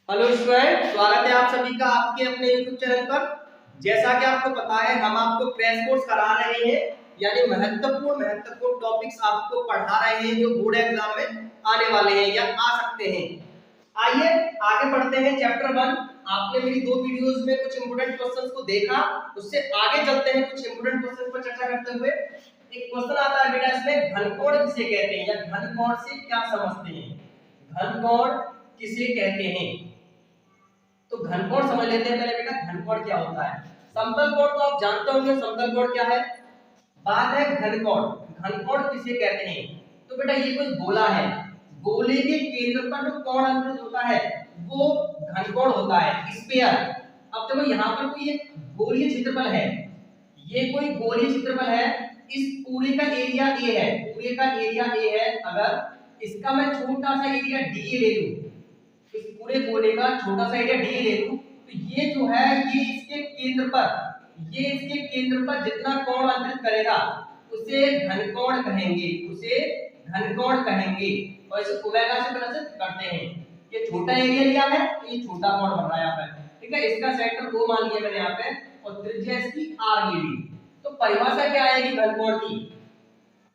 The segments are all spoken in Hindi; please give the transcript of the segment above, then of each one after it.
हेलो स्टूडेंट, स्वागत है आप सभी का आपके अपने YouTube चैनल पर। जैसा कि आपको पता है, हम आपको क्रैश कोर्स करा रहे हैं, यानी महत्वपूर्ण टॉपिक्स आपको पढ़ा रहे हैं जो बोर्ड एग्जाम में आने वाले हैं या आ सकते हैं। आइए आगे बढ़ते हैं। चैप्टर 1 आपने मेरी 2 वीडियोस में कुछ इंपोर्टेंट क्वेश्चंस को देखा, उससे आगे चलते हैं कुछ इंपोर्टेंट क्वेश्चंस पर चर्चा करते हुए। एक क्वेश्चन आता है बेटा इसमें, घनकोण किसे कहते हैं या घनकोण से क्या समझते हैं। घनकोण किसे कहते हैं, तो घनकोण समझ लेते हैं पहले बेटा। घनकोण क्या होता है? समतल कोण तो आप जानते होंगे, समतल कोण क्या है। बात है घनकोण। घनकोण किसे कहते हैं? तो बेटा ये कोई गोला है, गोले के केंद्र पर जो कोण अंतरित होता है वो घनकोण होता है, स्फीयर। अब देखो यहाँ पर कोई एक गोलीय क्षेत्रफल है, ये कोई गोलीय क्षेत्रफल है, इस पूरे का एरिया ए है, पूरे का एरिया ए है। अगर इसका मैं छोटा सा एरिया डी ले लूं, इस पूरे गोले का छोटा सा एरिया डी ले लूं, तो ये जो है ये इसके केंद्र पर जितना कोण अंतरित करेगा उसे घनकोण कहेंगे, और इसे ओमेगा से प्रदर्शित करते हैं। ये छोटा एरिया लिया है तो ये छोटा कोण बन रहा है यहाँ पे, ठीक है। इसका सेंटर O मान लिया मैंने यहाँ पे, और त्रिज्या इसकी R ले ली। तो परिभाषा क्या आएगी घनकोण की?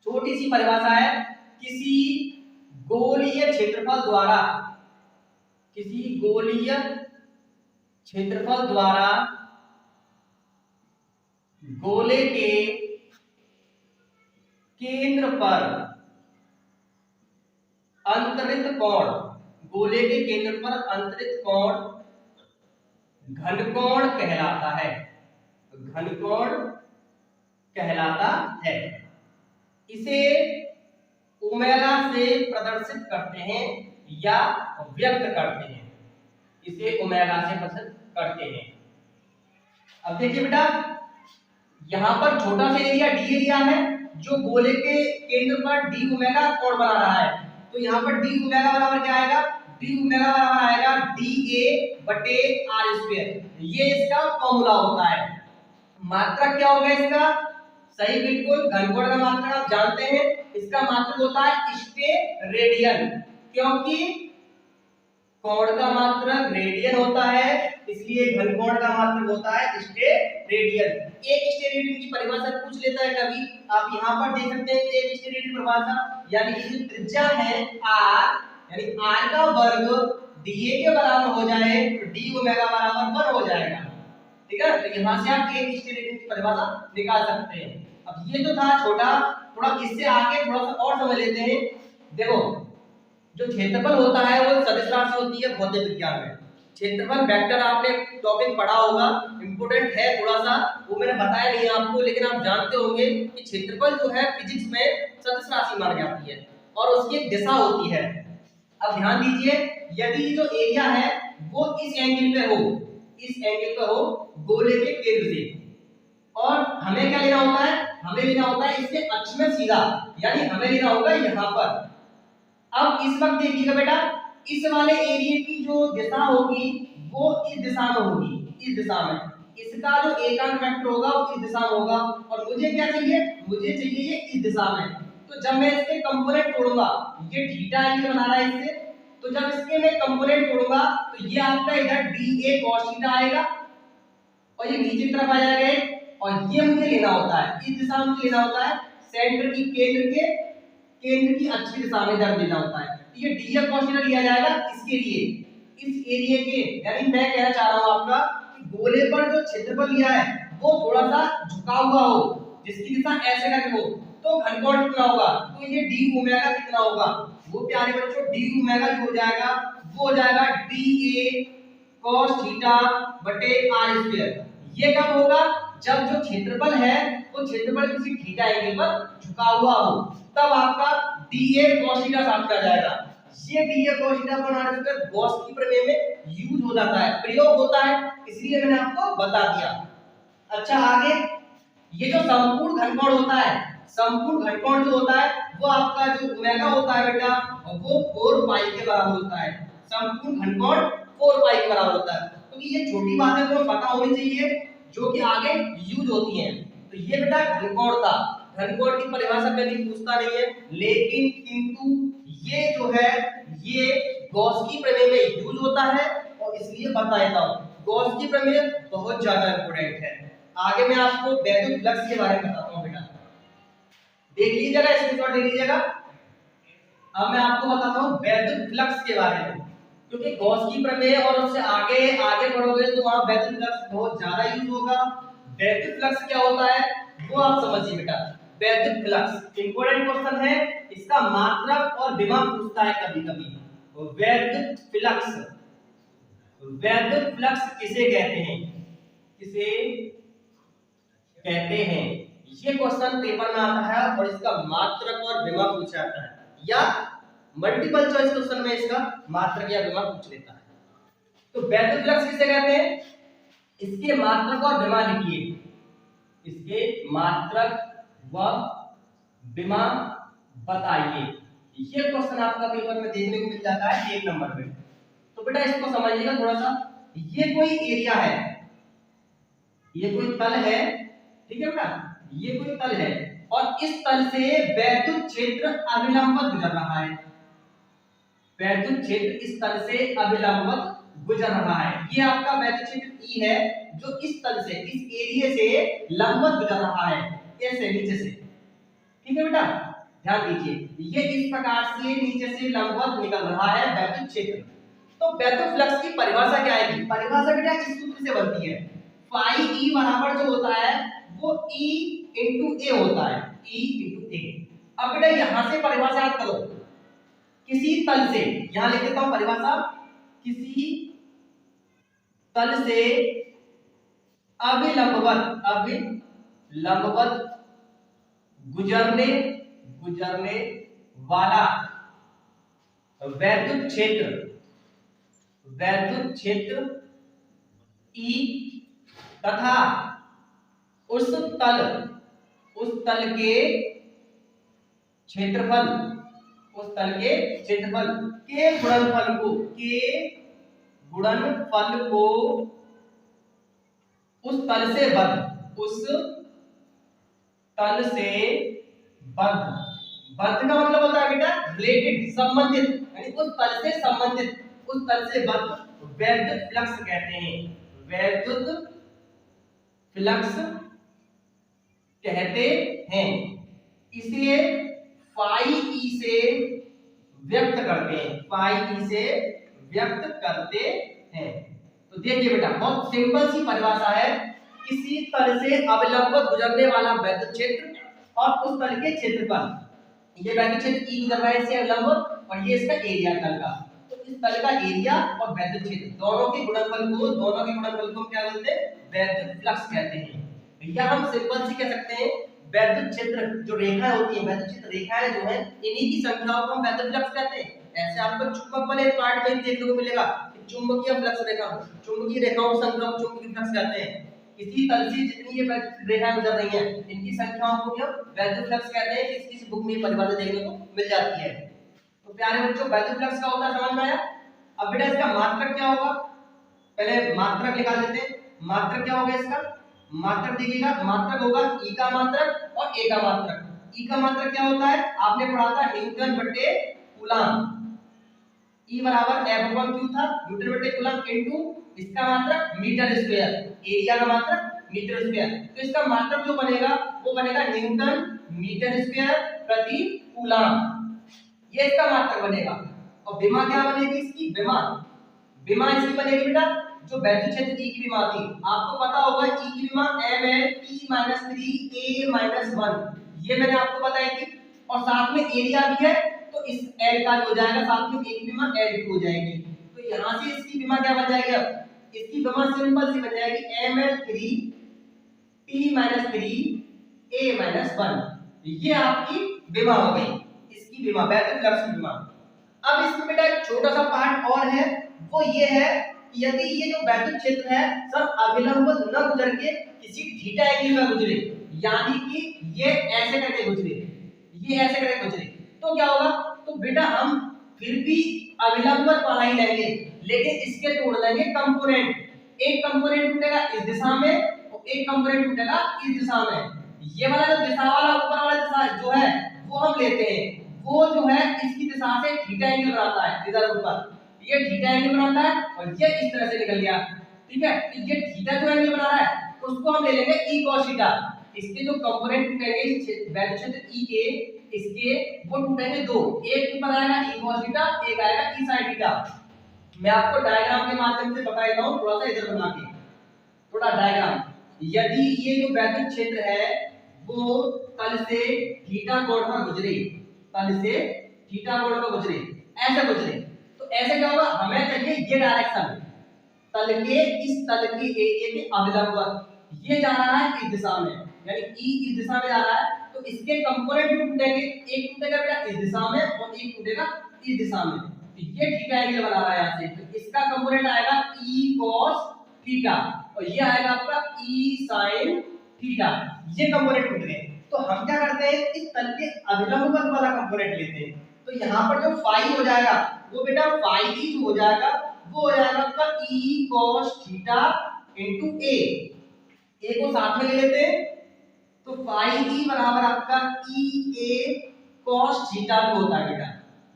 छोटी सी परिभाषा है, किसी गोलीय क्षेत्रफल द्वारा गोले के केंद्र पर अंतरित कोण घनकोण कहलाता है। इसे ओमेगा से प्रदर्शित करते हैं या व्यक्त करते हैं, अब देखिए बेटा, यहां पर छोटा सा एरिया डी एरिया है जो गोले के केंद्र पर डी ओमेगा कोण बना रहा है। तो यहां पर डी ओमेगा बराबर क्या आएगा? डी ओमेगा बराबर आएगा डी ए बटे आर स्क्वायर। ये इसका फॉर्मूला होता है। मात्रक क्या होगा इसका? सही, बिल्कुल, घनकोण का मात्रक आप जानते हैं, इसका मात्रक होता है स्टेरेडियन, क्योंकि कोण का मात्रक रेडियन होता है, इसलिए घनकोण का मात्रक होता है स्टेरेडियन। एक स्टेरेडियन की परिभाषा पूछ लेता है कभी, आप यहाँ पर देख सकते हैं कि एक स्टेरेडियन परिभाषा, यानी कि जो त्रिज्या है r, यानी r का वर्ग dA के बराबर हो जाए तो d ओमेगा बराबर 1 हो जाएगा, ठीक है। तो यहाँ से आप एक स्टेरेडियन की परिभाषा निकाल सकते हैं। अब ये तो था छोटा, थोड़ा इससे आगे थोड़ा सा और समझ लेते हैं। देखो, जो क्षेत्रफल होता है वो सदिश राशि होती है भौतिक विज्ञान में। क्षेत्रफल वेक्टर आपने टॉपिक पढ़ा होगा, इंपोर्टेंट है थोड़ा सा, वो मैंने बताया नहीं आपको, लेकिन आप जानते होंगे कि क्षेत्रफल जो है फिजिक्स में सदिश राशि मानी जाती है और उसकी एक दिशा होती है। अब ध्यान दीजिए, यदि जो एरिया है वो इस एंगल पे हो गोले के केंद्र से, और हमें क्या लेना होता है? हमें लेना होता है इससे अक्ष में सीधा, यानी हमें लेना होगा यहाँ पर। अब इस वक्त देखिएगा बेटा, इस वाले एरिया की जो दिशा होगी वो इस दिशा में होगी, इसका जो एकांक वेक्टर होगा वो इस दिशा में होगा, और मुझे क्या चाहिए? मुझे चाहिए ये इस दिशा में। तो जब मैं इसके कंपोनेंट तोड़ूंगा, ये थीटा एंगल बना रहा है इससे, तो जब इसके मैं कंपोनेंट तोड़ूंगा तो ये आपका इधर dA cos थीटा आएगा और ये नीचे की तरफ आ जाएगा, और ये मुझे लेना होता है, इस दिशा में मुझे लेना होता है सेंटर की केंद्र की अक्ष की दिशा में इधर देना होता है। तो ये dA cos थीटा लिया जाएगा इसके लिए, इस एरिया के, यानी मैं कहना चाह रहा हूं आपका कि गोले पर जो क्षेत्रफल लिया है वो थोड़ा सा झुका हुआ हो, जिसकी दिशा ऐसे करके हो, तो घनकोण कितना होगा? तो ये d ओमेगा कितना होगा? वो प्यारे बच्चों d ओमेगा जो हो जाएगा वो हो जाएगा dA cos थीटा बटे r स्क्वायर। ये कब होगा? जब जो क्षेत्रफल है वो क्षेत्रफल किसी थीटा एंगल पर झुका हुआ हो, तब आपका dA cos थीटा सामने आ जाएगा। ये dA cos थीटा बनाने से गॉस की प्रमेय में यूज हो जाता है, प्रयोग होता है, इसलिए मैंने आपको बता दिया। अच्छा, आगे ये जो संपूर्ण घनकोण होता है, संपूर्ण घनकोण जो होता है वो आपका जो ओमेगा होता है बेटा, वो 4 पाई के बराबर होता है। संपूर्ण घनकोण 4 पाई के बराबर होता है। तो ये छोटी बातें तो पता होनी चाहिए जो कि आगे यूज होती हैं। तो ये बेटा घनकोण था, घनकोण की परिभाषा कभी पूछता नहीं है, लेकिन किंतु ये जो है ये गॉस की प्रमेय में यूज होता है और इसलिए बता देता हूँ। गॉस की प्रमेय बहुत ज्यादा इंपॉर्टेंट है। आगे मैं आपको वैद्युत फ्लक्स के बारे में बताता हूँ बेटा, देख लीजिएगा, स्क्रीनशॉट ले लीजिएगा। अब मैं आपको बताता हूँ वैद्युत फ्लक्स के बारे में, क्योंकि गॉस की प्रमेय और उससे आगे आगे बढ़ोगे तो वहां वैद्युत फ्लक्स बहुत ज्यादा यूज होगा। वैद्युत फ्लक्स क्या होता है वो आप समझिए बेटा। वैद्युत फ्लक्स इंपॉर्टेंट क्वेश्चन है, इसका मात्रक और विभव पूछता है कभी कभी। वैद्युत फ्लक्स, वैद्युत फ्लक्स किसे कहते हैं, किसे कहते हैं, ये क्वेश्चन पेपर में आता है और इसका मात्रक और विभव पूछा जाता है, या मल्टीपल चॉइस क्वेश्चन में इसका मात्रक या विभव पूछ लेता है। तो वैद्युत फ्लक्स किसे कहते हैं, इसके मात्रक और विभव लिखिए, इसके मात्रक व विभव बताइए। ये क्वेश्चन आपका पेपर में देखने को मिल जाता है 1 नंबर में। तो बेटा इसको समझिएगा थोड़ा सा, ये कोई एरिया है, ये कोई तल है, ठीक है बेटा, ये कोई तल है और इस तल से वैद्युत क्षेत्र अभिलंबवत गुजर रहा है। वैद्युत क्षेत्र इस तल से अभिलंबवत गुजर रहा है। ये आपका वैद्युत क्षेत्र ई है जो इस तल से, इस एरिया से लंबवत गुजर रहा है, ऐसे नीचे से, ठीक है बेटा, ध्यान दीजिए। ये इस प्रकार से नीचे से लंबवत निकल रहा है वैद्युत क्षेत्र। तो वैद्युत फ्लक्स की परिभाषा क्या आएगी, परिभाषा बेटा इस सूत्र से बनती है, फाई ई बराबर जो होता है वो ई इंटू ए होता है, ई इंटू ए। अब बेटा यहां से परिभाषा याद करो, किसी तल से, यहां लिख देता हूं परिभाषा, किसी तल से अभिलंबवत, अभिलंबवत गुजरने वाला वैद्युत क्षेत्र, वैद्युत क्षेत्र ई तथा उस तल के क्षेत्रफल, उस तल के क्षेत्रफल के गुणनफल को, के गुणनफल को उस तल से बद्ध, उस तल से बद्ध, बद्ध का मतलब होता है बेटा रिलेटेड, संबंधित, यानी उस तल से संबंधित, उस तल से बद्ध वैद्युत फ्लक्स कहते हैं, वैद्युत फ्लक्स कहते हैं। इसलिए फाई ई से व्यक्त करते हैं, फाई ई से व्यक्त करते हैं। तो देखिए बेटा बहुत सिंपल सी परिभाषा है, किसी तल से अभिलंबवत गुजरने वाला वैद्युत क्षेत्र और उस तल के क्षेत्रफल, ये वैद्युत क्षेत्र ई गुजर रहा है इससे अभिलंबवत और ये इसका एरिया तल का, तो इस तल का एरिया और वैद्युत क्षेत्र दोनों के गुणनफल को हम क्या बोलते हैं, वैद्युत फ्लक्स कहते हैं। या हम सिंपल सी कह सकते हैं वैद्युत क्षेत्र जो रेखाएं होती है, वैद्युत क्षेत्र रेखाएं जो है इन्हीं की संख्याओं को हम वैद्युत फ्लक्स कहते हैं। ऐसे आपको चुंबक वाले पार्ट में देखने को मिलेगा चुंबकीय फ्लक्स रेखा, चुंबकीय रेखाओं की संख्या को चुंबकीय फ्लक्स कहते हैं। इसी तल से जितनी ये वैद्युत रेखाएं गुजर रही हैं इनकी संख्याओं को भी हम वैद्युत फ्लक्स कहते हैं। किसी बुक में परिभाषा देखने को मिल जाती है। तो प्यारे बच्चों वैद्युत फ्लक्स का होता है, समझ में आया। अब बेटा इसका मात्रक क्या होगा, पहले मात्रक निकाल लेते हैं। मात्रक क्या होगा इसका, मात्रक देखिएगा, मात्रक होगा ई का मात्रक और ए का मात्रक। ई का मात्रक क्या होता है, आपने पढ़ा था न्यूटन बटे कूलम, ई बराबर एफ अपॉन क्यू था, न्यूटन बटे कूलम इनटू इसका मात्रक मीटर स्क्वायर, एरिया का मात्रक मीटर स्क्वायर। तो इसका मात्रक जो बनेगा वो बनेगा न्यूटन मीटर स्क्वायर प्रति कूलम, ये इसका मात्रक बनेगा। और विमा क्या बनेगी इसकी, विमा इसकी बनेगी बेटा जो वैद्युत क्षेत्र ई की विमा थी, आपको पता होगा ई की विमा m है t-3 a-1, ये मैंने आपको बताई थी। और साथ में एरिया भी है तो इस l का हो जाएगा, साथ में एक विमा l हो जाएगी। तो यहां से इसकी विमा क्या बन जाएगी, अब इसकी विमा सिंपल सी बन जाएगी ml3 t-3 a-1, ये आपकी विमा हो गई, इसकी विमा वैद्युत फ्लक्स की विमा। अब इसमें बेटा एक छोटा सा पार्ट और है, वो ये है यदि ये जो वैद्युत क्षेत्र है सर अभिलंबवत न गुजर के किसी थीटा एंगल में गुजरे, यानी कि ये ऐसे करके गुजरे, ये ऐसे करके गुजरे, तो क्या होगा, तो बेटा हम फिर भी अभिलंबवत वाला ही लेंगे, लेकिन इसके तोड़ देंगे कंपोनेंट। एक कंपोनेंट टूटेगा इस दिशा में और एक कंपोनेंट टूटेगा इस दिशा में। ये वाला जो दिशा वाला ऊपर वाला दिशा जो है वो हम लेते हैं, वो जो है इसकी दिशा से थीटा एंगल बनाता है इधर ऊपर, ये थीटा एंगल बनाता है और ये इस तरह से निकल गया, ठीक है। तो ये थीटा जो एंगल बना रहा है उसको हम ले लेंगे ई cos थीटा। इसके जो कंपोनेंट टूटेंगे इस वैल्यू क्षेत्र ई के, इसके वो टूटेंगे दो, एक ऊपर आएगा ई cos थीटा, एक आएगा ई sin थीटा। मैं आपको डायग्राम के माध्यम से बता देता हूं, थोड़ा सा इधर बना के थोड़ा डायग्राम। यदि ये जो वैद्युत क्षेत्र है वो तल से थीटा कोण पर गुजरे, तल से थीटा कोण पर गुजरे, ऐसे गुजरे, तो ऐसे क्या होगा, हमें चाहिए ये डायरेक्शन, तल के इस तल के एरिया के अभिलंब, ये जा रहा है इस दिशा में, यानी ई इस दिशा में जा रहा है, तो इसके कंपोनेंट भी टूटेंगे, एक टूटेगा बेटा इस दिशा में और एक टूटेगा इस दिशा में। तो ये थीटा एंगल बना रहा है यहां से, तो इसका कंपोनेंट आएगा ई cos थीटा और ये आएगा आपका ई sin थीटा। ये कंपोनेंट टूट गए, तो हम क्या करते हैं, इस तल के अभिलंब पथ वाला कंपोनेंट लेते हैं। तो यहाँ पर जो फाई हो जाएगा वो बेटा फाई ई जो हो जाएगा वो हो जाएगा आपका ई cos थीटा इनटू ए, ए को साथ में ले लेते हैं, तो फाई ई बराबर आपका ई ए cos थीटा भी होता है बेटा।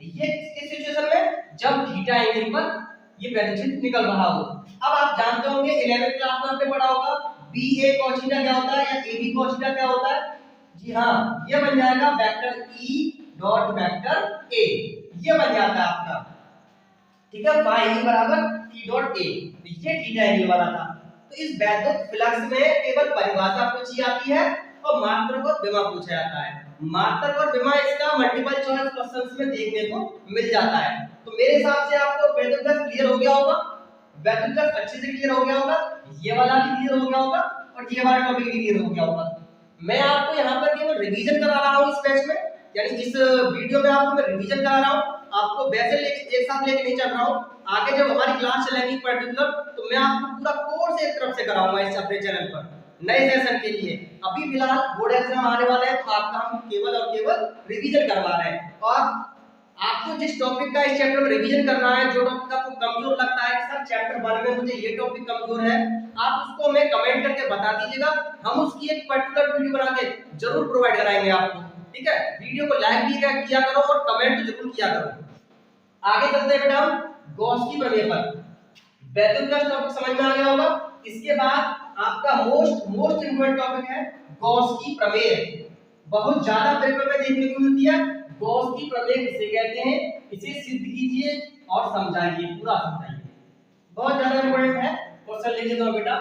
ये किस सिचुएशन में, जब थीटा एंगल पर ये वैल्यू निकल रहा हो। अब आप जानते होंगे 11th क्लास में आपने पढ़ा होगा बी ए cos थीटा क्या होता है या ए बी cos थीटा क्या होता है। जी हाँ, ये बन जाएगा vector E dot vector A, ये बन जाता है आपका, ठीक है, फाई ई बराबर ई डॉट ए। ये थीटा एंगल वाला था। तो इस वैद्युत फ्लक्स में केवल परिभाषा पूछी जाती है और मात्रक और विमा पूछा जाता है। मात्रक और विमा इसका मल्टीपल चॉइस क्वेश्चंस में देखने को मिल जाता है। तो मेरे हिसाब से आपको वैद्युत फ्लक्स क्लियर हो गया होगा, वैद्युत फ्लक्स अच्छे से क्लियर हो गया होगा, ये वाला भी क्लियर हो गया होगा और ये वाला टॉपिक भी क्लियर हो गया होगा। मैं आपको यहाँ पर केवल रिवीजन करा रहा हूँ इस बैच में, यानी इस वीडियो में आपको मैं रिवीजन करा रहा हूँ, आपको वैसे एक साथ लेके नहीं चल रहा हूँ। आगे जब हमारी क्लास चलेगी पर्टिकुलर तो मैं आपको पूरा कोर्स एक तरफ से कराऊंगा इस अपने चैनल पर नए सेशन के लिए। अभी फिलहाल बोर्ड एग्जाम आने वाले हैं तो आपका हम केवल और केवल रिवीजन करवा रहे हैं, और आपको जिस टॉपिक का इस चैप्टर में रिवीजन करना है, जो टॉपिक आपको कमजोर लगता है कि सर चैप्टर 1 में मुझे ये टॉपिक कमजोर है, आप उसको हमें कमेंट करके बता दीजिएगा, हम उसकी एक पर्टिकुलर वीडियो बना के जरूर प्रोवाइड कराएंगे आपको, ठीक है। वीडियो को लाइक भी किया करो और कमेंट जरूर किया करो। आगे चलते हैं बेटा हम गॉस की प्रमेय पर। वैद्युत फ्लक्स टॉपिक समझ में आ गया होगा। इसके बाद आपका मोस्ट इंपोर्टेंट टॉपिक है गॉस की प्रमेय। बहुत ज्यादा पेपर में देखने को मिलती है। गॉस की प्रमेय किसे कहते हैं, इसे सिद्ध कीजिए और समझाइए, पूरा समझाइए, बहुत ज्यादा इंपोर्टेंट है। क्वेश्चन लिखिए तो बेटा,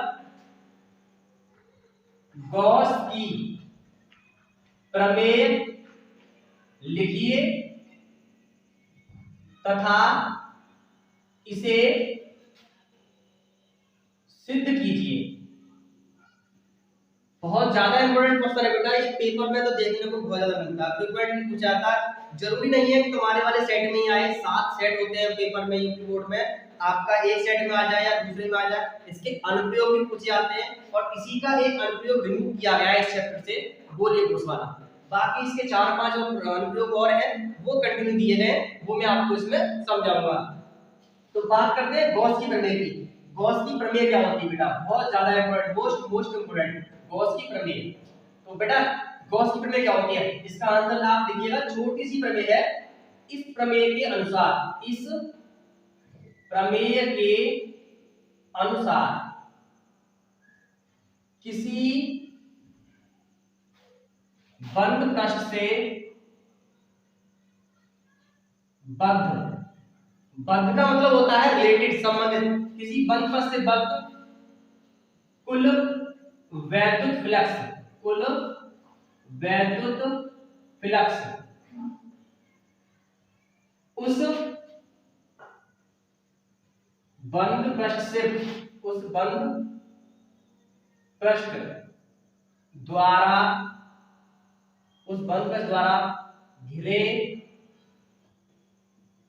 गॉस की प्रमेय लिखिए तथा इसे सिद्ध कीजिए। बहुत ज्यादा इंपोर्टेंट क्वेश्चन है बेटा, इस पेपर में तो देखने को बहुत ज्यादा मिलता है, फ्रीक्वेंटली पूछा जाता है। जरूरी नहीं है कि तुम्हारे वाले सेट में ही आए, 7 सेट होते हैं पेपर में यूपी बोर्ड में, आपका एक सेट में आ जाए या दूसरे में आ जाए। इसके अनुप्रयोग भी पूछे जाते हैं और इसी का एक अनुप्रयोग रिमूव किया गया है इस चैप्टर से, गोलीय कोष वाला। बाकी इसके 4-5 अनुप्रयोग और हैं वो कंटिन्यू दिए गए, वो मैं आपको इसमें समझाऊंगा। तो बात करते हैं गॉस की प्रमेय की। गॉस की प्रमेय क्या होती है बेटा, बहुत ज्यादा इंपोर्टेंट, मोस्ट इंपोर्टेंट गॉस की प्रमेय। तो बेटा गॉस की प्रमेय क्या होती है, इसका आंसर आप देखिएगा, छोटी सी प्रमेय है। इस प्रमेय के अनुसार, इस प्रमेय के अनुसार किसी बंद पृष्ठ से बद्ध का मतलब होता है रिलेटेड, संबंधित, किसी बंद पृष्ठ से बद्ध कुल वैद्युत फ्लक्स, कुल वैद्युत फ्लक्स उस बंद पृष्ठ से, उस बंद पृष्ठ द्वारा, उस बंद पृष्ठ द्वारा घिरे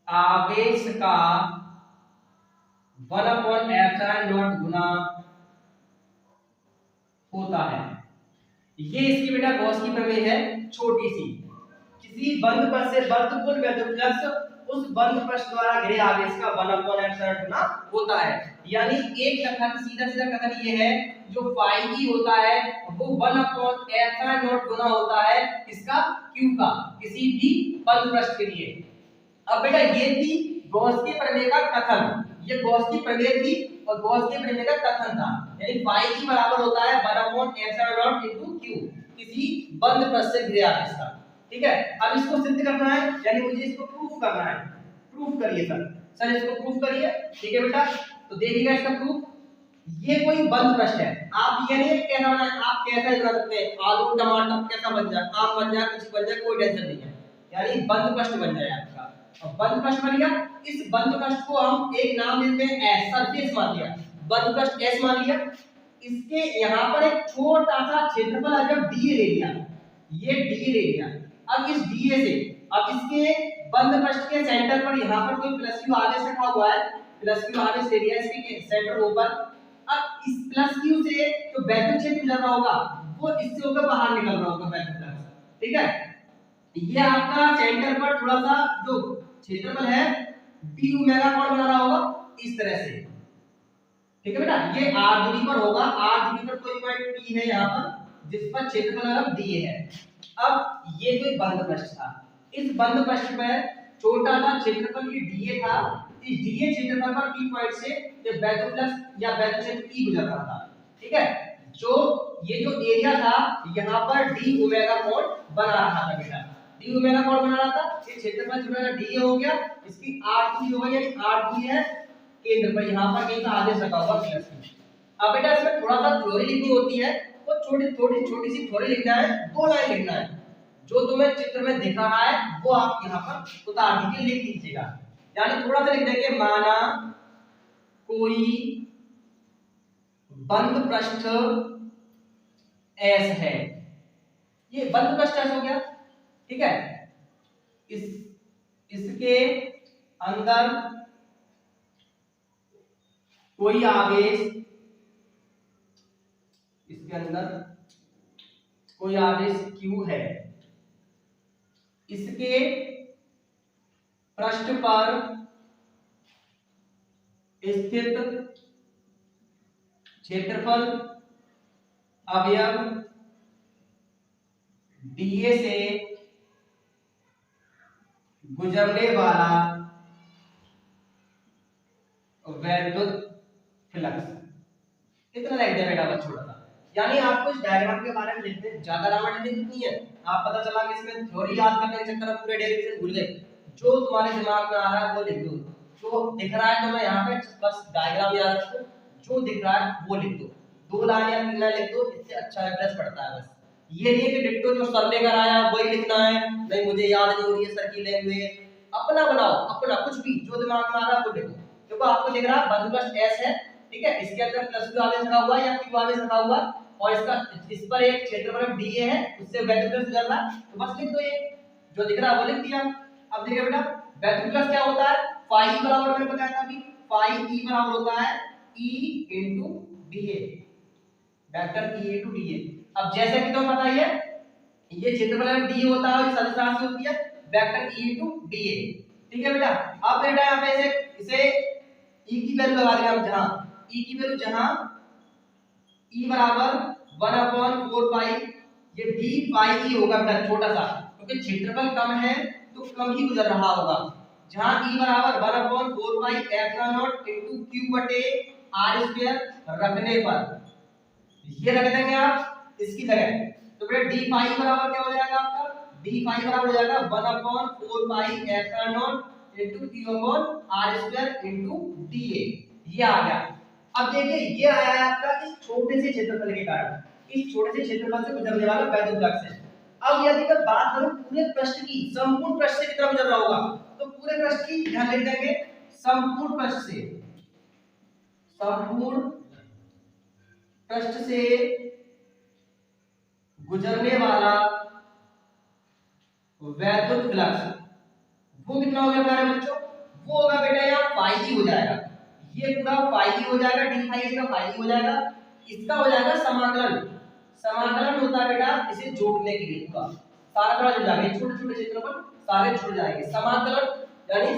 आवेश का 1/ε0 गुना होता है। ये इसकी बेटा गॉस की प्रमेय है, छोटी सी। किसी बंद पृष्ठ से बद्ध कुल वैद्युत फ्लक्स उस बंद पृष्ठ द्वारा घिरे आवेश का 1/ε0 गुना होता है। यानी एक कथन, सीधा सीधा कथन ये है, जो फाई ई होता है वो 1/ε0 गुना होता है इसका क्यू का, किसी भी बंद पृष्ठ के लिए। अब बेटा ये थी गॉस के प्रमेय का कथन, ये गॉस की प्रमेय थी और गॉस के प्रमेय का कथन था, यानी फाई ई बराबर होता है 1/एप्सिलॉन नॉट इनटू क्यू, किसी बंद पृष्ठ से घिरे आवेश का। ठीक है, अब इसको सिद्ध करना है, यानी मुझे इसको प्रूफ करना है। प्रूफ करिए सर इसको प्रूफ करिए। ठीक है बेटा, तो देखिएगा इसका प्रूफ। ये कोई बंद पृष्ठ है, आप ये नहीं कहना है, आप कैसा ही बना सकते हैं, आलू टमाटर कैसा बन जाए, आम बन जाए, कुछ बन जाए, कोई टेंशन नहीं है, यानी बंद पृष्ठ बन जाए आपका। अब बंद पृष्ठ बन गया, इस बंद पृष्ठ को हम एक नाम देते हैं एस, सरफेस मान लिया, बंद पृष्ठ एस मान लिया। इसके यहाँ पर एक छोटा सा क्षेत्रफल है, जब डी ले लिया, ये डी ले लिया। अब इस डी से, अब इसके बंद पृष्ठ के सेंटर पर यहाँ पर कोई प्लस क्यू आवेश रखा हुआ है, प्लस क्यू आवेश ले लिया इसके सेंटर ऊपर। अब इस प्लस क्यू से जो वैक्यूम क्षेत्र गुजर रहा होगा वो इससे होकर बाहर निकल रहा होगा वैक्यूम फ्लक्स। ठीक है, ये आपका सेंटर पर थोड़ा सा जो क्षेत्रफल है डी ओमेगा कोण बना रहा होगा इस तरह से। ठीक है बेटा, ये r दूरी पर होगा, r दूरी पर कोई पॉइंट p है यहाँ पर जिस पर क्षेत्रफल अगर dA है। अब ये कोई बंद पृष्ठ था, इस बंद पृष्ठ पर छोटा सा क्षेत्रफल ये dA था, इस dA क्षेत्रफल पर p पॉइंट से ये वैक्यूम फ्लक्स या वैक्यूम क्षेत्र E गुजर रहा था। ठीक है, जो ये जो एरिया था यहाँ पर d ओमेगा कोण बना रहा था बेटा, d ओमेगा कोण बना रहा था, ये क्षेत्रफल छोटा सा dA हो गया, इसकी r दूरी हो गई, यानी r दूरी है केंद्र पर, यहाँ पर कहीं का आदेश रखा हुआ प्लस की। अब बेटा इसमें थोड़ा सा थ्योरी लिखनी होती है, वो छोटी सी थ्योरी लिखना है, 2 लाइन लिखना है, जो तुम्हें चित्र में दिख रहा है वो आप यहाँ पर उतार दीजिए, लिख दीजिएगा। यानी थोड़ा सा लिख देंगे, माना कोई बंद पृष्ठ एस है, ये बंद पृष्ठ एस हो गया। ठीक है, इसके अंदर कोई आवेश, इसके अंदर कोई आवेश Q है, इसके पृष्ठ पर स्थित क्षेत्रफल अवयव dA से गुजरने वाला वैद्युत फ्लक्स, इतना लिख दिया बेटा बस छोटा सा। यानी आपको इस डायग्राम के बारे में लिखते हैं, ज्यादा रामायण नहीं है, आप पता चला कि इसमें थ्योरी याद करने के चक्कर में पूरे डेरिवेशन भूल गए, जो तुम्हारे दिमाग में आ रहा है वो लिख दो, जो दिख रहा है तो मैं यहाँ पे बस डायग्राम याद रखो, जो दिख रहा है वो लिख दो, 2 लाइन या 3 लाइन लिख दो, इससे अच्छा रेफरेंस पड़ता है। बस ये नहीं कि डिट्टो जो सर लेकर आया वही लिखना है, नहीं मुझे याद नहीं हो रही है सर की लैंग्वेज, अपना बनाओ, अपना कुछ भी जो दिमाग में आ रहा है वो लिखो। देखो आपको दिख रहा है बंद पृष्ठ एस है, ठीक है, इसके अंदर प्लस क्यू आवेश रखा हुआ है या क्यू आवेश रखा हुआ है, और इसका इस पर एक क्षेत्रफल dA है, उससे वैक्यूम फ्लक्स गुजर रहा है, तो बस लिख दो, ये जो दिख रहा है वो लिख दिया। अब देखिए बेटा वैक्यूम फ्लक्स क्या होता है, फाई E बराबर मैंने बताया था अभी, फाई E बराबर होता है E into dA, vector E into dA। अब जैसे कि तुम्हें पता ही है ये क्षेत्रफल अगर dA होता है और सदिश राशि होती है वेक्टर E into dA। ठीक है बेटा, अब बेटा यहाँ पे इसे E की वैल्यू लगा देंगे हम, जहां E की वैल्यू जहां E बराबर 1/4 पाई, ये d पाई E होगा बेटा छोटा सा, क्योंकि क्षेत्रफल कम है तो कम ही गुजर रहा होगा, जहां E बराबर 1/4 pi epsilon naught into q बटे r स्क्वायर रखने पर ये रख देंगे आप इसकी जगह, तो बेटा d पाई बराबर क्या हो जाएगा आपका, d पाई बराबर हो जाएगा 1/4 pi epsilon naught into q upon r square into dA, ये आ गया। अब देखिए ये आया है आपका इस छोटे से क्षेत्रफल के कारण, इस छोटे से क्षेत्रफल से गुजरने वाला वैद्युत फ्लक्स है। अब यदि मैं बात करूं पूरे पृष्ठ की, संपूर्ण पृष्ठ से कितना गुजर रहा होगा, तो पूरे पृष्ठ की ध्यान लिख देंगे, संपूर्ण पृष्ठ से गुजरने वाला वैद्युत फ्लक्स वो कितना हो गया प्यारे बच्चों, वो होगा बेटा यहाँ पाई E हो जाएगा, ये पूरा पाई E हो जाएगा, d फाई इसका पाई E हो जाएगा, इसका हो जाएगा समाकलन, समाकलन होता है बेटा इसे जोड़ने के लिए, पूरा सारा जुड़ जाएगा, छोटे छोटे क्षेत्रों पर सारे जुड़ जाएंगे, समाकलन यानी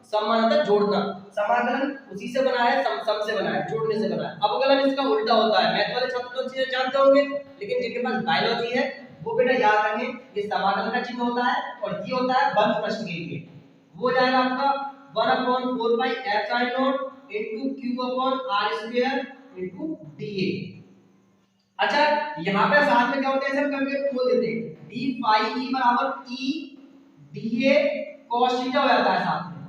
सम मतलब जोड़ना, समाकलन उसी से बना है, सम से बना है, जोड़ने से बना है। अवकलन इसका उल्टा होता है, मैथ वाले छात्र तो चीजें जानते होंगे, लेकिन जिनके पास बायोलॉजी है वो बेटा याद रखें, ये समाकलन का चिन्ह होता है और ये होता है बंद पृष्ठ के लिए, वो जाएगा आपका 1 upon 4 pi epsilon naught into q upon r square into dA। अच्छा यहाँ पे साथ में क्या होता है, ऐसे हम कभी बोल देते हैं d फाई e बराबर e dA cos थीटा हो जाता है साथ में।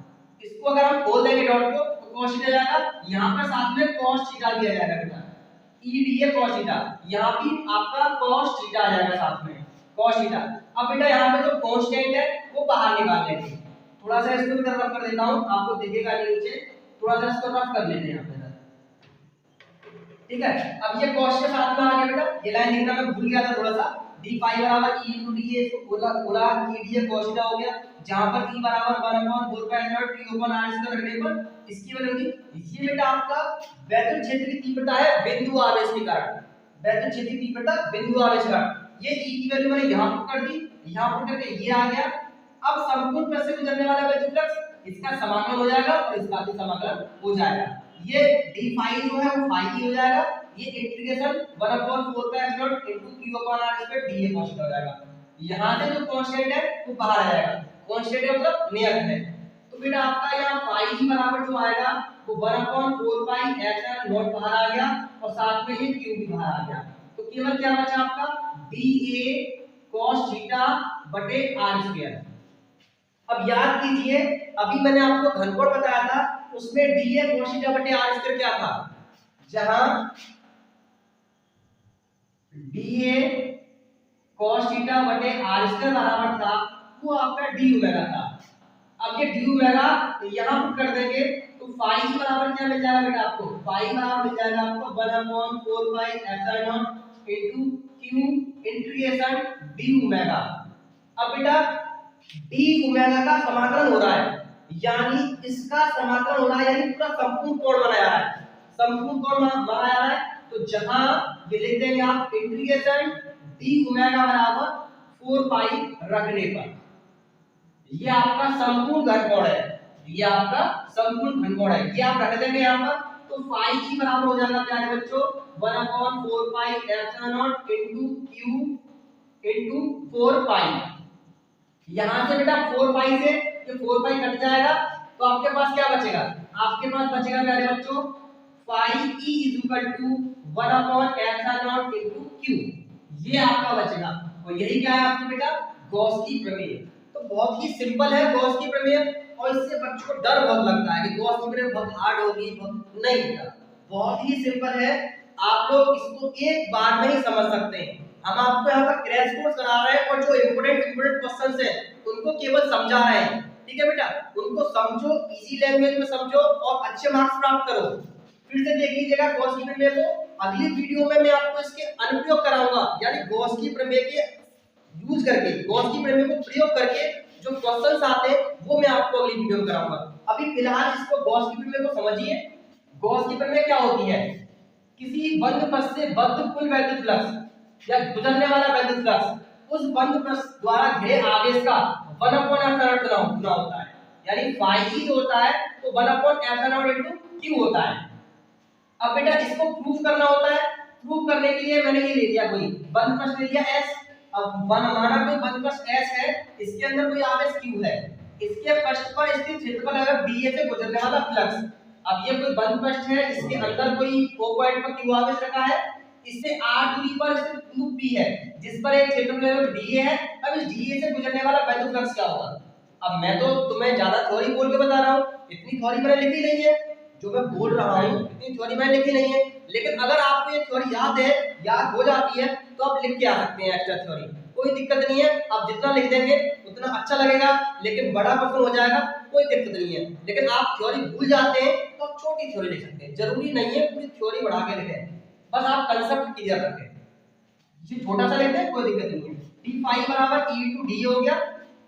इसको अगर हम खोल देंगे डॉट को तो cos थीटा जाएगा, यहाँ पर साथ में cos थीटा दिया जाएगा बेटा, e dA cos थीटा, यहाँ भी आपका cos थीटा आ जाएगा साथ में cos थीटा। अब बेटा यहाँ पे जो कांस्टेंट है वो बाहर निकाल लेंगे, थोड़ा सा इसको भी रफ कर देता हूँ, आपको दिखेगा नहीं नीचे, थोड़ा सा इसको रफ कर लेते हैं यहाँ पे, ठीक है। अब ये cos के साथ में आ गया बेटा, ये लाइन लिखना मैं भूल गया था थोड़ा सा, d फाई बराबर e into dA, इसको बोला e dA cos थीटा हो गया, जहां पर e बराबर 1 upon 4 pi epsilon q upon r square रखने पर इसकी वैल्यू होगी, ये बेटा आपका वैद्युत क्षेत्र की तीव्रता है बिंदु आवेश के कारण, वैद्युत क्षेत्र की तीव्रता बिंदु आवेश का, ये e की वैल्यू मैंने यहां पर कर दी, यहां पर करके ये आ गया। अब संपूर्ण पृष्ठ से गुजरने वाला वैद्युत फ्लक्स, इसका समाकलन हो जाएगा और इसका भी समाकलन हो जाएगा, ये d फाई जो है वो फाई ही हो जाएगा, ये integration 1 upon 4 pi epsilon into q upon r square dA cos theta हो जाएगा। यहां से जो कांस्टेंट है वो बाहर आ जाएगा, कांस्टेंट है मतलब नियत है, तो बेटा आपका यहां फाई ही बराबर जो आएगा वो 1 अपॉन 4 पाई एप्सिलॉन नॉट बाहर आ गया और साथ में ये q भी बाहर आ गया, तो केवल क्या बचा आपका dA cos थीटा बटे r स्क्वायर। अब याद कीजिए अभी मैंने आपको घनकोण बताया था, उसमें dA cos थीटा बटे r स्क्वायर क्या था, जहां dA cos थीटा बटे r स्क्वायर बराबर था वो आपका d ओमेगा था। अब ये d ओमेगा यहां पुट कर देंगे तो फाई बराबर क्या मिल जाएगा बेटा आपको, फाई बराबर मिल जाएगा आपको 1 upon 4 pi epsilon into q integration d omega. अब बेटा d ओमेगा का समाकलन हो रहा है, यानी इसका समाकलन हो रहा है, यानी पूरा संपूर्ण कोण बनाया है, संपूर्ण कोण बनाया है, तो जहां ये लिख देंगे आप इंटीग्रेशन d ओमेगा बराबर 4 पाई रखने पर, ये आपका संपूर्ण घनकोण है, ये आपका संपूर्ण घनकोण है, ये आप रख देंगे यहां पर, तो फाई की बराबर हो जाएगा प्यारे बच्चों 1 upon 4 pi epsilon naught into q into 4 पाई, यहां से बेटा 4 पाई से ये 4 पाई कट जाएगा, तो आपके पास क्या बचेगा, आपके पास बचेगा प्यारे बच्चों phi e is equal to 1 upon epsilon naught into q, ये आपका बचेगा, और यही क्या है आपके बेटा गॉस की प्रमेय। तो बहुत ही सिंपल है गॉस की प्रमेय, और इससे बच्चों को डर बहुत लगता है कि गॉस की प्रमेय बहुत हार्ड होगी, नहीं बेटा बहुत ही सिंपल है, आप लोग इसको एक बार में ही समझ सकते हैं। हम आपको यहाँ पर क्रैश कोर्स करा रहे हैं और जो इंपोर्टेंट क्वेश्चंस हैं उनको केवल समझा रहे हैं, ठीक है बेटा, उनको समझो, इजी लैंग्वेज में समझो और अच्छे मार्क्स प्राप्त करो। फिर से देख लीजिएगा गॉस की प्रमेय को, अगली वीडियो में मैं आपको इसके अनुप्रयोग कराऊंगा, यानी गॉस की प्रमेय के यूज करके, गॉस की प्रमेय को प्रयोग करके जो क्वेश्चंस आते हैं वो मैं आपको अगली वीडियो में कराऊंगा। अभी फिलहाल इसको गॉस की प्रमेय को समझिए। गॉस की प्रमेय क्या होती है, किसी बंद पथ से बद्ध कुल वैद्युत फ्लक्स या गुजरने वाला वैद्युत फ्लक्स उस बंद पथ द्वारा घिरे आवेश का 1 अपॉन एप्सिलॉन गुना होता है, यानी फाई जो होता है वो 1 अपॉन एप्सिलॉन इनटू q होता है। अब बेटा इसको प्रूफ करना होता है, प्रूफ करने के लिए मैंने ये ले लिया कोई बंद पथ ले लिया s, अब माना कोई बंद पथ s है, इसके अंदर कोई आवेश q है, इसके पृष्ठ पर स्थित क्षेत्रफल है dA से गुजरने वाला फ्लक्स। अब ये कोई बंद पृष्ठ है, इसके अंदर कोई O पॉइंट पर q आवेश रखा है, इससे r दूरी पर स्थित बिंदु P है जिस पर एक क्षेत्रफल dA है। अब इस dA से गुजरने वाला वैद्युत फ्लक्स क्या होगा, अब मैं तो तुम्हें ज्यादा थ्योरी बोल के बता रहा हूं, इतनी थ्योरी मैंने लिखी नहीं है, जो मैं बोल रहा हूं इतनी थ्योरी मैंने लिखी नहीं है, लेकिन अगर आपको ये थ्योरी याद है, याद हो जाती है तो आप लिख के आ सकते हैं एक्स्ट्रा थ्योरी, कोई दिक्कत नहीं है, आप जितना लिख देंगे उतना अच्छा लगेगा, लेकिन बड़ा क्वेश्चन हो जाएगा कोई दिक्कत नहीं है। लेकिन आप थ्योरी भूल जाते हैं तो आप छोटी थ्योरी लिख सकते हैं, जरूरी नहीं है पूरी थ्योरी बढ़ा के लिखें, बस आप कंसेप्ट क्लियर रखें, ये छोटा सा लिखते हैं कोई दिक्कत नहीं है। d फाई बराबर e into d हो गया,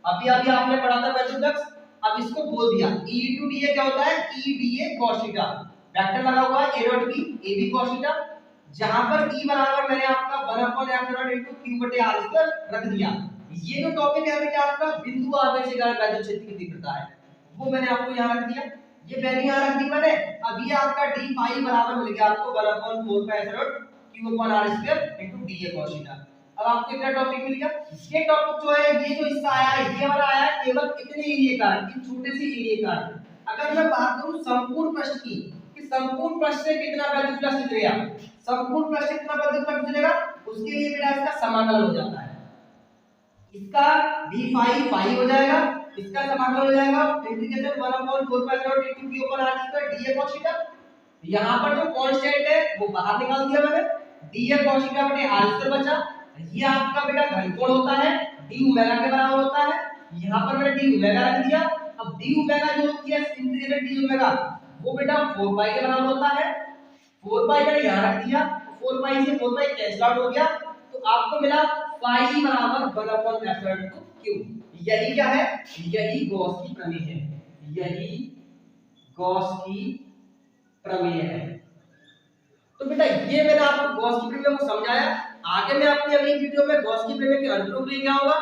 अभी आपने पढ़ा था वैद्युत फ्लक्स, अब इसको बोल दिया e into da क्या होता है e dA cos theta, vector लगा हुआ है a dot b a b cos theta, जहां पर e बराबर मैंने आपका 1 अपॉन एप्सिलॉन इनटू q बटे r स्क्वायर रख दिया। ये जो टॉपिक है बेटा आपका बिंदु आवेश के कारण वैद्युत क्षेत्र की तीव्रता है, वो मैंने आपको यहां रख दिया, ये वैल्यू यहां रख दी मैंने। अब ये आपका d फाई बराबर मिल गया आपको 1 upon 4 pi epsilon q upon r square into dA cos theta. अब आपको क्या टॉपिक मिल गया, ये टॉपिक जो है ये जो हिस्सा आया है ये वाला आया है केवल इतने एरिया का, इस छोटे से एरिया का, अगर मैं बात करूं संपूर्ण पृष्ठ की कि संपूर्ण पृष्ठ से कितना वैद्युत फ्लक्स गुजरेगा, संपूर्ण पृष्ठ से कितना वैद्युत फ्लक्स गुजरेगा, उसके लिए बेटा इसका समाकलन हो जाता है। इसका d फाई फाई हो जाएगा, इसका समाकलन हो जाएगा integration 1/4 pi not into q over r square dA cos theta. यहां पर जो कांस्टेंट है वो बाहर निकाल दिया मैंने, dA cos थीटा बटे r स्क्वायर बचा। ये आपका बेटा घनकोण होता है, d ओमेगा के बराबर होता है। यहां पर मैंने d ओमेगा रख दिया। अब d ओमेगा जो होती है इंटीग्रेशन d ओमेगा वो बेटा 4 पाई के बराबर होता है। 4 पाई मैंने यहां रख दिया, 4 पाई से 4 पाई कैंसिल आउट हो गया, तो आपको मिला पाई बराबर 1/2 यही क्या है, यही गॉस की प्रमेय है, यही गॉस की प्रमेय है। तो बेटा ये मैंने आपको गॉस की प्रमेय को समझाया। आगे मैं अपनी अगली वीडियो में गॉस की प्रमेय के अनुप्रयोग लेके आऊंगा।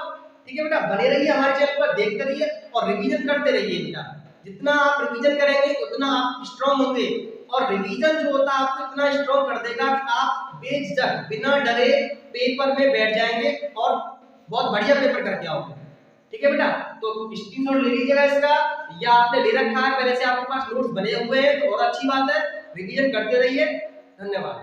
ठीक है बेटा, बने रहिए हमारे चैनल पर, देखते रहिए और रिवीजन करते रहिए बेटा। जितना आप रिवीजन करेंगे उतना आप स्ट्रांग होंगे, और रिवीजन जो होता है आपको इतना स्ट्रांग कर देगा कि आप बेझिझक बिना डरे पेपर में बैठ जाएंगे और बहुत बढ़िया पेपर करके आओगे। ठीक है बेटा, तो स्क्रीनशॉट ले लीजिएगा इसका, या आपने ले रखा है पहले से, आपके पास नोट्स बने हुए हैं तो और अच्छी बात है, रिवीजन करते रहिए। धन्यवाद।